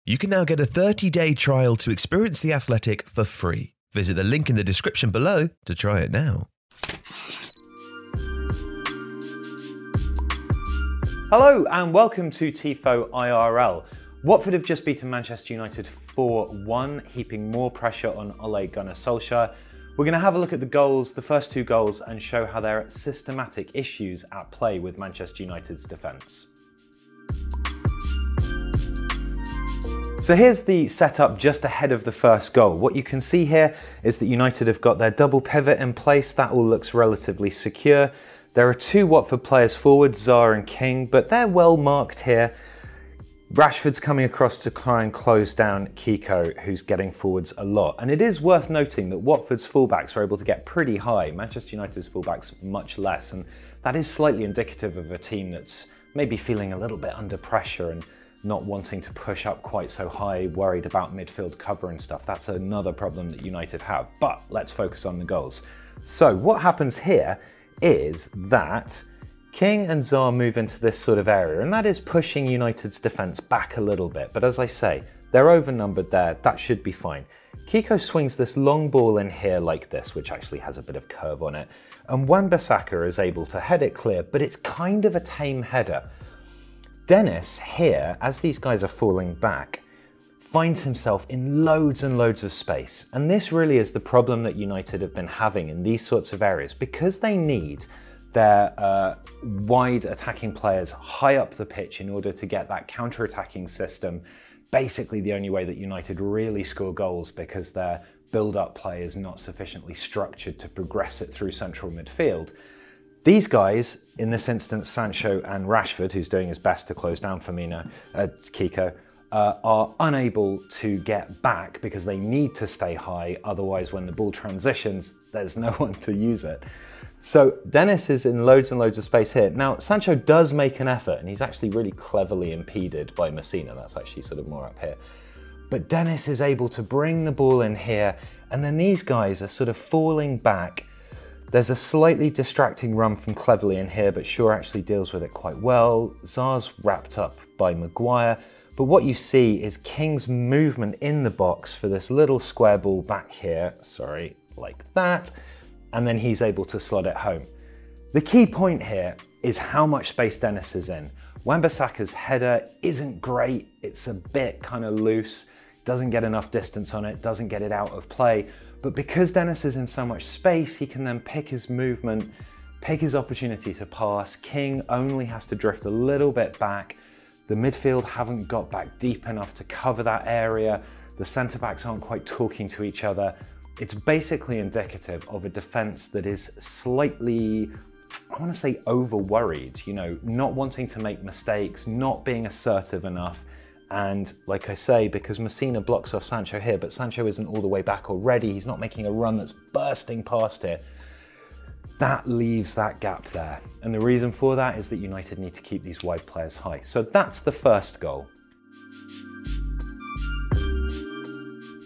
You can now get a 30-day trial to experience The Athletic for free. Visit the link in the description below to try it now. Hello and welcome to Tifo IRL. Watford have just beaten Manchester United 4-1, heaping more pressure on Ole Gunnar Solskjaer. We're going to have a look at the goals, the first two goals, and show how there are systematic issues at play with Manchester United's defence. So here's the setup just ahead of the first goal. What you can see here is that United have got their double pivot in place. That all looks relatively secure. There are two Watford players forward, Zaha and King, but they're well marked here. Rashford's coming across to try and close down Kiko, who's getting forwards a lot. And it is worth noting that Watford's fullbacks are able to get pretty high. Manchester United's fullbacks much less, and that is slightly indicative of a team that's maybe feeling a little bit under pressure and not wanting to push up quite so high, worried about midfield cover and stuff. That's another problem that United have. But let's focus on the goals. So what happens here is that King and Zaha move into this sort of area, and that is pushing United's defence back a little bit. But as I say, they're overnumbered there. That should be fine. Kiko swings this long ball in here like this, which actually has a bit of curve on it. And Wan-Bissaka is able to head it clear, but it's kind of a tame header. Dennis here, as these guys are falling back, finds himself in loads and loads of space. And this really is the problem that United have been having in these sorts of areas, because they need their wide attacking players high up the pitch in order to get that counter-attacking system. Basically the only way that United really score goals, because their build-up play is not sufficiently structured to progress it through central midfield. These guys, in this instance Sancho and Rashford, who's doing his best to close down Kiko, are unable to get back because they need to stay high, otherwise when the ball transitions, there's no one to use it. So Dennis is in loads and loads of space here. Now Sancho does make an effort, and he's actually really cleverly impeded by Messina. That's actually sort of more up here. But Dennis is able to bring the ball in here, and then these guys are sort of falling back. There's a slightly distracting run from Cleverley in here, but Shaw actually deals with it quite well. Zaha's wrapped up by Maguire. But what you see is King's movement in the box for this little square ball back here, sorry, like that, and then he's able to slot it home. The key point here is how much space Dennis is in. Wan-Bissaka's header isn't great, it's a bit kind of loose, doesn't get enough distance on it, doesn't get it out of play, but because Dennis is in so much space, he can then pick his movement, pick his opportunity to pass. King only has to drift a little bit back. The midfield haven't got back deep enough to cover that area. The centre-backs aren't quite talking to each other. It's basically indicative of a defence that is slightly, I want to say, over-worried, you know, not wanting to make mistakes, not being assertive enough. And like I say, because Messina blocks off Sancho here, but Sancho isn't all the way back already, he's not making a run that's bursting past here. That leaves that gap there. And the reason for that is that United need to keep these wide players high. So that's the first goal.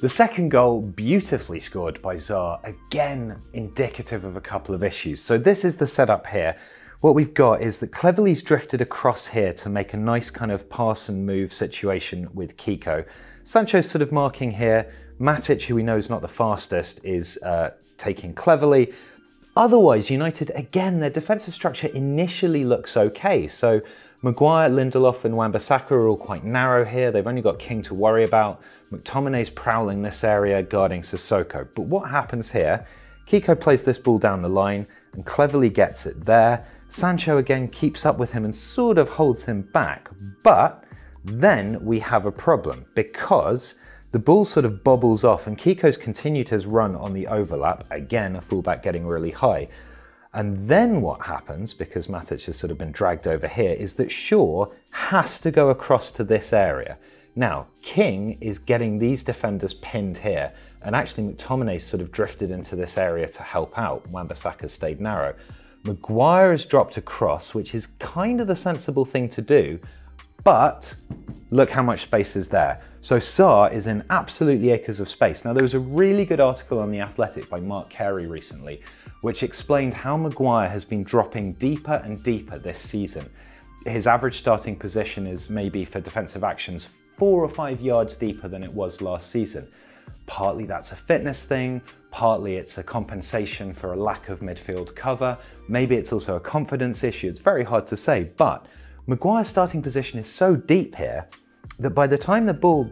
The second goal, beautifully scored by Zaha, again indicative of a couple of issues. So this is the setup here. What we've got is that Cleverley's drifted across here to make a nice kind of pass and move situation with Kiko. Sancho's sort of marking here. Matic, who we know is not the fastest, is taking Cleverley. Otherwise, United, again, their defensive structure initially looks okay. So Maguire, Lindelof and Wan-Bissaka are all quite narrow here. They've only got King to worry about. McTominay's prowling this area, guarding Sissoko. But what happens here, Kiko plays this ball down the line and Cleverley gets it there. Sancho again keeps up with him and sort of holds him back. But then we have a problem because the ball sort of bobbles off and Kiko's continued his run on the overlap. Again, a fullback getting really high. And then what happens, because Matic has sort of been dragged over here, is that Shaw has to go across to this area. Now, King is getting these defenders pinned here, and actually McTominay's sort of drifted into this area to help out. Wan-Bissaka stayed narrow. Maguire has dropped across, which is kind of the sensible thing to do, but look how much space is there. So Sarr is in absolutely acres of space. Now, there was a really good article on The Athletic by Mark Carey recently, which explained how Maguire has been dropping deeper and deeper this season. His average starting position is maybe for defensive actions 4 or 5 yards deeper than it was last season. Partly that's a fitness thing, partly it's a compensation for a lack of midfield cover, maybe it's also a confidence issue, it's very hard to say, but Maguire's starting position is so deep here that by the time the ball,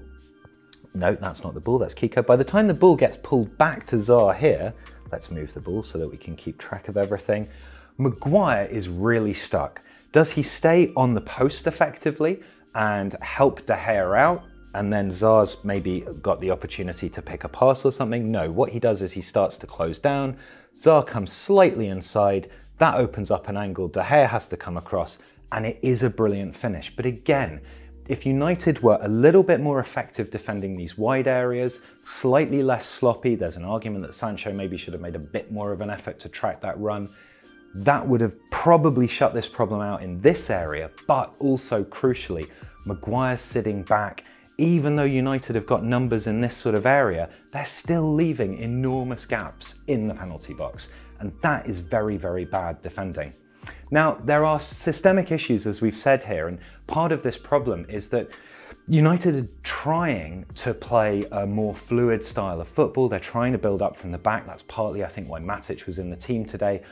no, that's not the ball, that's Kiko, by the time the ball gets pulled back to Zaha here, let's move the ball so that we can keep track of everything, Maguire is really stuck. Does he stay on the post effectively and help De Gea out? And then Zaha's maybe got the opportunity to pick a pass or something? No, what he does is he starts to close down, Zaha comes slightly inside, that opens up an angle, De Gea has to come across, and it is a brilliant finish. But again, if United were a little bit more effective defending these wide areas, slightly less sloppy, there's an argument that Sancho maybe should have made a bit more of an effort to track that run, that would have probably shut this problem out in this area, but also crucially, Maguire's sitting back. Even though United have got numbers in this sort of area, they're still leaving enormous gaps in the penalty box. And that is very, very bad defending. Now, there are systemic issues, as we've said here, and part of this problem is that United are trying to play a more fluid style of football. They're trying to build up from the back. That's partly, I think, why Matic was in the team today.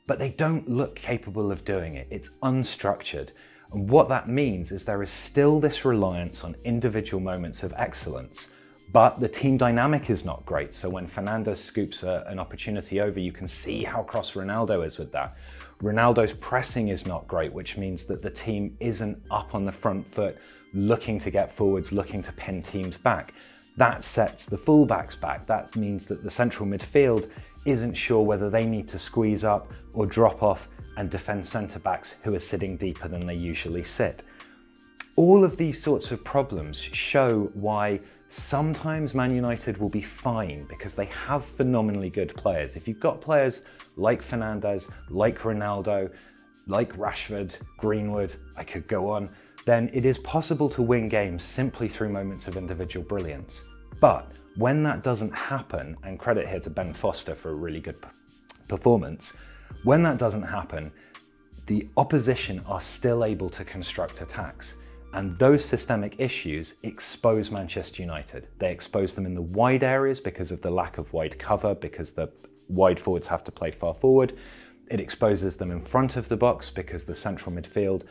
But they don't look capable of doing it. It's unstructured. And what that means is there is still this reliance on individual moments of excellence, but the team dynamic is not great. So when Fernandes scoops an opportunity over, you can see how cross Ronaldo is with that. Ronaldo's pressing is not great, which means that the team isn't up on the front foot, looking to get forwards, looking to pin teams back. That sets the fullbacks back. That means that the central midfield isn't sure whether they need to squeeze up or drop off and defend centre-backs who are sitting deeper than they usually sit. All of these sorts of problems show why sometimes Man United will be fine because they have phenomenally good players. If you've got players like Fernandes, like Ronaldo, like Rashford, Greenwood, I could go on, then it is possible to win games simply through moments of individual brilliance. But when that doesn't happen, and credit here to Ben Foster for a really good performance, when that doesn't happen, the opposition are still able to construct attacks. And those systemic issues expose Manchester United. They expose them in the wide areas because of the lack of wide cover, because the wide forwards have to play far forward. It exposes them in front of the box because the central midfield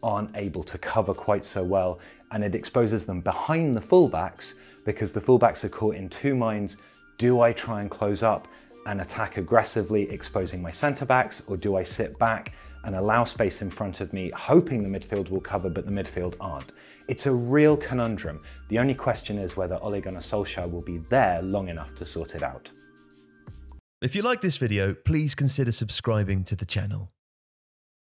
aren't able to cover quite so well. And it exposes them behind the fullbacks because the fullbacks are caught in two minds. Do I try and close up and attack aggressively, exposing my centre-backs, or do I sit back and allow space in front of me, hoping the midfield will cover, but the midfield aren't? It's a real conundrum. The only question is whether Ole Gunnar Solskjaer will be there long enough to sort it out. If you like this video, please consider subscribing to the channel.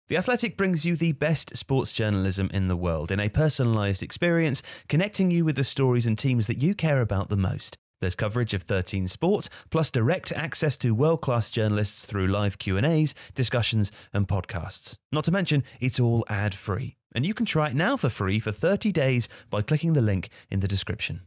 The Athletic brings you the best sports journalism in the world in a personalised experience, connecting you with the stories and teams that you care about the most. There's coverage of 13 sports, plus direct access to world-class journalists through live Q&As, discussions and podcasts. Not to mention, it's all ad-free. And you can try it now for free for 30 days by clicking the link in the description.